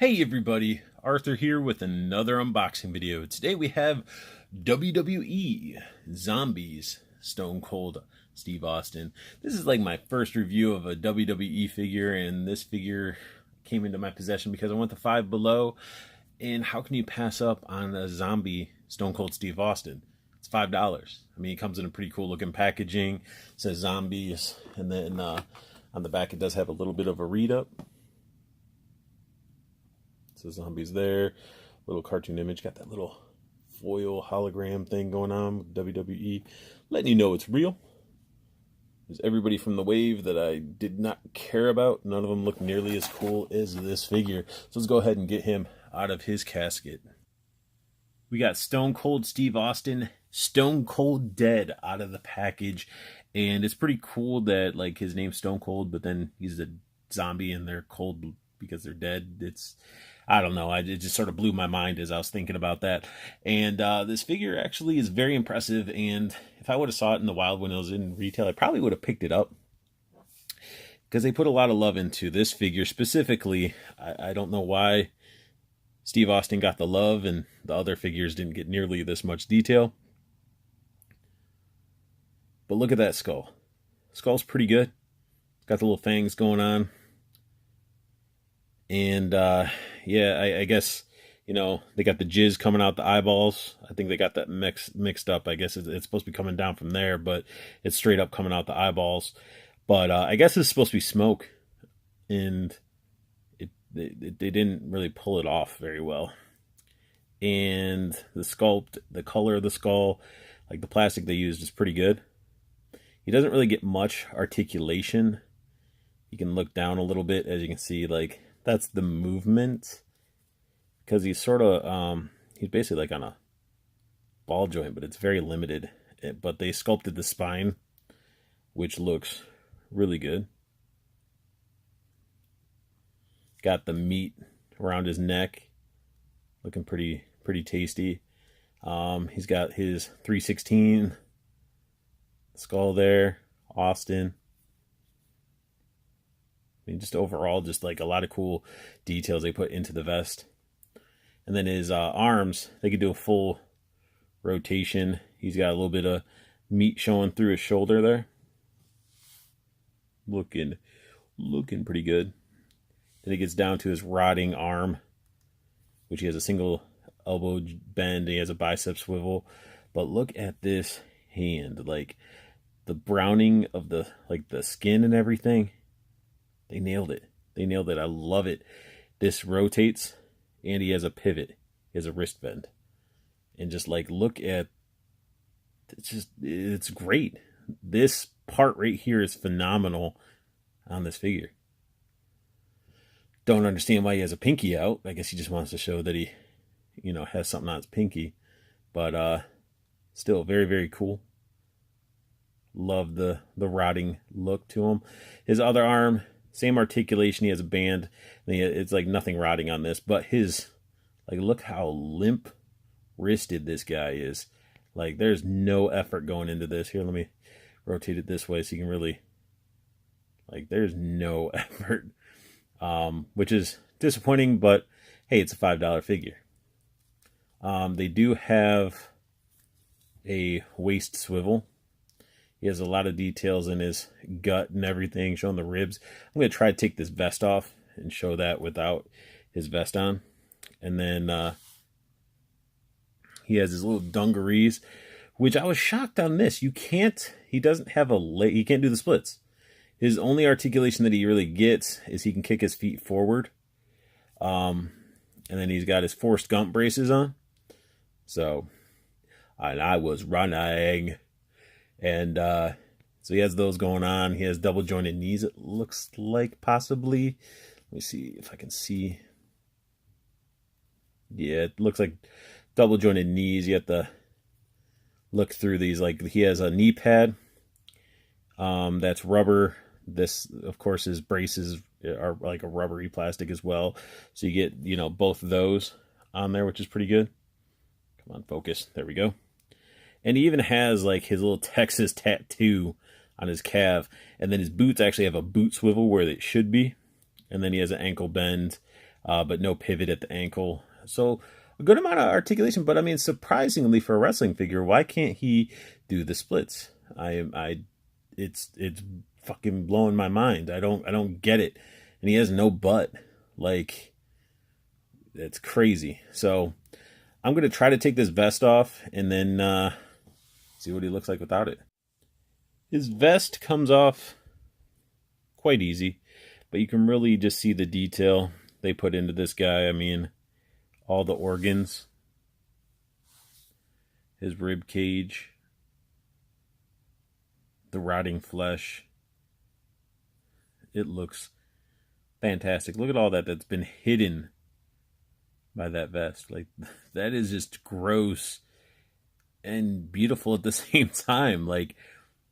Hey everybody, Arthur here with another unboxing video. Today we have WWE Zombies Stone Cold Steve Austin. This is like my first review of a WWE figure, and this figure came into my possession because I went to Five Below, and how can you pass up on a zombie Stone Cold Steve Austin? It's $5. I mean, it comes in a pretty cool looking packaging. It says zombies, and then on the back it does have a little bit of a read up. So zombies there, little cartoon image, got that little foil hologram thing going on with WWE, letting you know it's real. There's everybody from the wave that I did not care about. None of them look nearly as cool as this figure. So let's go ahead and get him out of his casket. We got Stone Cold Steve Austin, Stone Cold Dead out of the package. And it's pretty cool that like his name's Stone Cold, but then he's a zombie and they're cold because they're dead. I don't know. It just sort of blew my mind as I was thinking about that. And this figure actually is very impressive. And if I would have saw it in the wild when it was in retail, I probably would have picked it up, because they put a lot of love into this figure specifically. I don't know why Steve Austin got the love and the other figures didn't get nearly this much detail. But look at that skull. Skull's pretty good. It's got the little fangs going on. And yeah, I guess, you know, they got the jizz coming out the eyeballs. I think they got that mixed up. I guess it's supposed to be coming down from there, but it's straight up coming out the eyeballs. But I guess it's supposed to be smoke, and they didn't really pull it off very well. And the sculpt, the color of the skull, like the plastic they used is pretty good. He doesn't really get much articulation. You can look down a little bit, as you can see, like that's the movement, because he's sort of he's basically like on a ball joint, but it's very limited. But they sculpted the spine, which looks really good. Got the meat around his neck, looking pretty tasty. He's got his 316 skull there, Austin. I mean, just overall, just like a lot of cool details they put into the vest. And then his arms, they could do a full rotation. He's got a little bit of meat showing through his shoulder there. Looking pretty good. Then it gets down to his rotting arm, which he has a single elbow bend. He has a bicep swivel. But look at this hand, like the browning of the skin and everything. They nailed it. They nailed it. I love it. This rotates, and he has a pivot. He has a wrist bend. And just like, look at, it's great. This part right here is phenomenal on this figure. Don't understand why he has a pinky out. I guess he just wants to show that he, you know, has something on his pinky. But still very, very cool. Love the rotting look to him. His other arm, same articulation. He has a band. It's like nothing rotting on this, but his, like, look how limp wristed this guy is. Like, there's no effort going into this. Here, let me rotate it this way so you can really, like, there's no effort, which is disappointing, but hey, it's a $5 figure. They do have a waist swivel. He has a lot of details in his gut and everything, showing the ribs. I'm going to try to take this vest off and show that without his vest on. And then he has his little dungarees, which I was shocked on this. He doesn't have he can't do the splits. His only articulation that he really gets is he can kick his feet forward. And then he's got his Forrest Gump braces on. So, and I was running. And so he has those going on. He has double jointed knees, it looks like, possibly. Let me see if I can see. Yeah, it looks like double jointed knees. You have to look through these. Like, he has a knee pad that's rubber. This, of course, his braces are like a rubbery plastic as well. So you get, you know, both of those on there, which is pretty good. Come on, focus. There we go. And he even has like his little Texas tattoo on his calf. And then his boots actually have a boot swivel where it should be. And then he has an ankle bend but no pivot at the ankle. So a good amount of articulation, but I mean, surprisingly for a wrestling figure, why can't he do the splits? It's fucking blowing my mind. I don't get it. And he has no butt. Like, it's crazy. So I'm gonna try to take this vest off and then see what he looks like without it. His vest comes off quite easy, but you can really just see the detail they put into this guy. I mean, all the organs, his rib cage, the rotting flesh. It looks fantastic. Look at all that's been hidden by that vest. Like, that is just gross and beautiful at the same time. Like,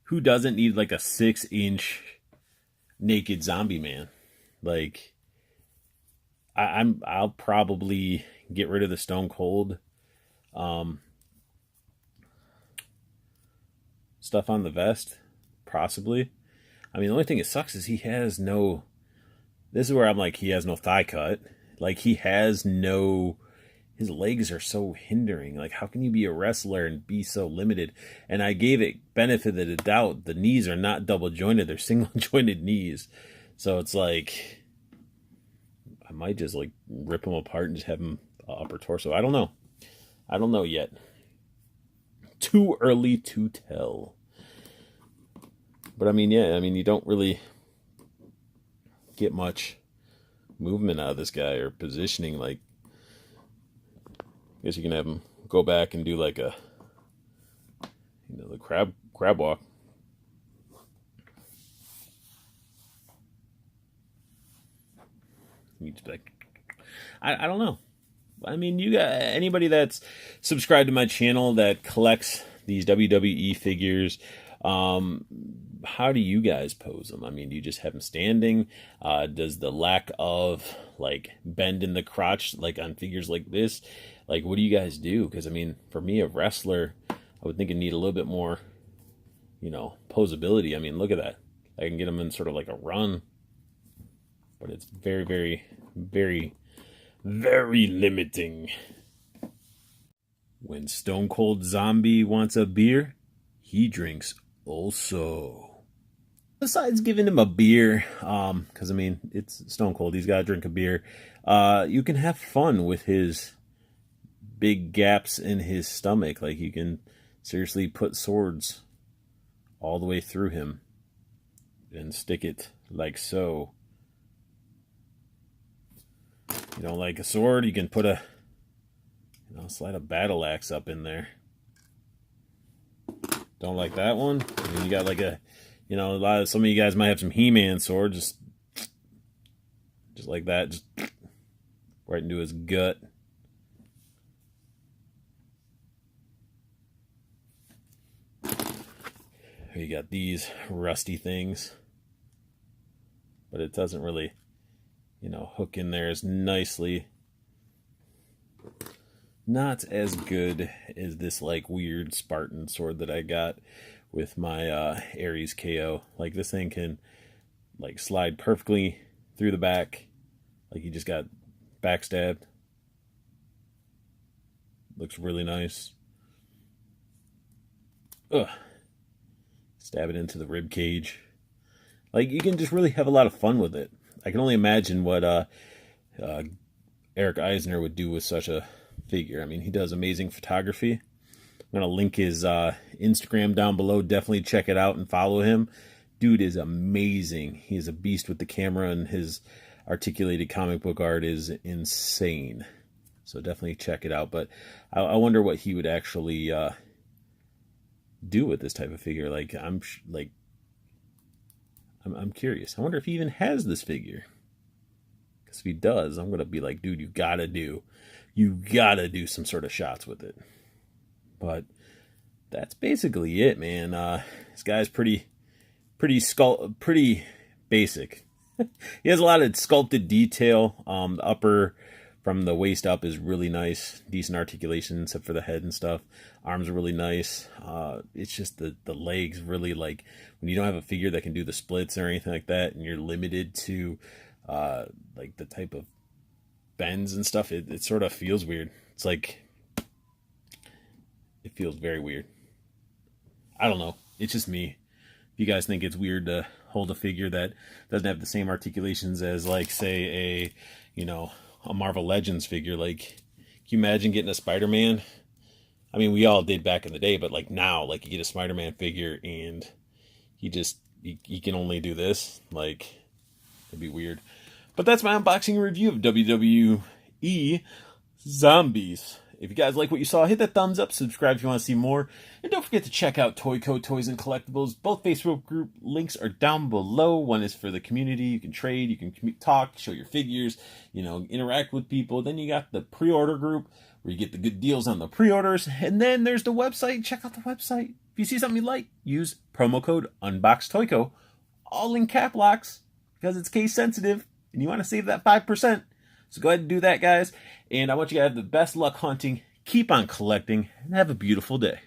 who doesn't need like a 6-inch naked zombie man? Like, I'll probably get rid of the Stone Cold stuff on the vest, possibly. I mean, the only thing that sucks is he has no. This is where I'm like, he has no thigh cut. Like, he has no. His legs are so hindering. Like, how can you be a wrestler and be so limited? And I gave it benefit of the doubt. The knees are not double jointed; they're single jointed knees. So it's like, I might just like rip him apart and just have him upper torso. I don't know. I don't know yet. Too early to tell. But I mean, yeah, I mean, you don't really get much movement out of this guy or positioning. Like, I guess you can have him go back and do like a, the crab walk. You just like, I don't know. I mean, you got anybody that's subscribed to my channel that collects these WWE figures. How do you guys pose them? I mean, do you just have them standing? Does the lack of like bend in the crotch, like on figures like this, like what do you guys do? Because I mean, for me, a wrestler, I would think it need a little bit more, posability. I mean, look at that. I can get them in sort of like a run, but it's very, very, very, very limiting. When Stone Cold Zombie wants a beer, he drinks also. Besides giving him a beer, because I mean, it's Stone Cold, he's got to drink a beer. You can have fun with his big gaps in his stomach. Like, you can seriously put swords all the way through him and stick it like so. You don't like a sword, you can put a, slide a battle axe up in there. Don't like that one? I mean, you got like a, some of you guys might have some He-Man sword, just like that, just right into his gut. You got these rusty things, but it doesn't really, hook in there as nicely. Not as good as this like weird Spartan sword that I got with my Ares KO. Like, this thing can like slide perfectly through the back, like you just got backstabbed. Looks really nice. Ugh. Stab it into the rib cage. Like, you can just really have a lot of fun with it. I can only imagine what Eric Eisner would do with such a figure. I mean, he does amazing photography. I'm going to link his Instagram down below. Definitely check it out and follow him. Dude is amazing. He is a beast with the camera, and his articulated comic book art is insane. So definitely check it out. But I wonder what he would actually do with this type of figure. Like, I'm curious. I wonder if he even has this figure. Because if he does, I'm going to be like, dude, you gotta do some sort of shots with it. But that's basically it, man. This guy's pretty basic. He has a lot of sculpted detail. The upper from the waist up is really nice, decent articulation, except for the head and stuff. Arms are really nice. It's just the legs really, like, when you don't have a figure that can do the splits or anything like that, and you're limited to like the type of bends and stuff, it sort of feels weird. It's like, it feels very weird. I don't know. It's just me. If you guys think it's weird to hold a figure that doesn't have the same articulations as, like, say, a Marvel Legends figure, like, can you imagine getting a Spider-Man? I mean, we all did back in the day, but like now, like, you get a Spider-Man figure and he can only do this. Like, it'd be weird. But that's my unboxing review of WWE Zombies. If you guys like what you saw, hit that thumbs up, subscribe if you want to see more, and don't forget to check out Toyco Toys and Collectibles. Both Facebook group links are down below. One is for the community. You can trade, you can talk, show your figures, interact with people. Then you got the pre-order group where you get the good deals on the pre-orders. And then there's the website. Check out the website. If you see something you like, use promo code UNBOXTOYCO, all in cap locks, because it's case sensitive, and you want to save that 5%. So go ahead and do that, guys. And I want you to have the best luck hunting, keep on collecting, and have a beautiful day.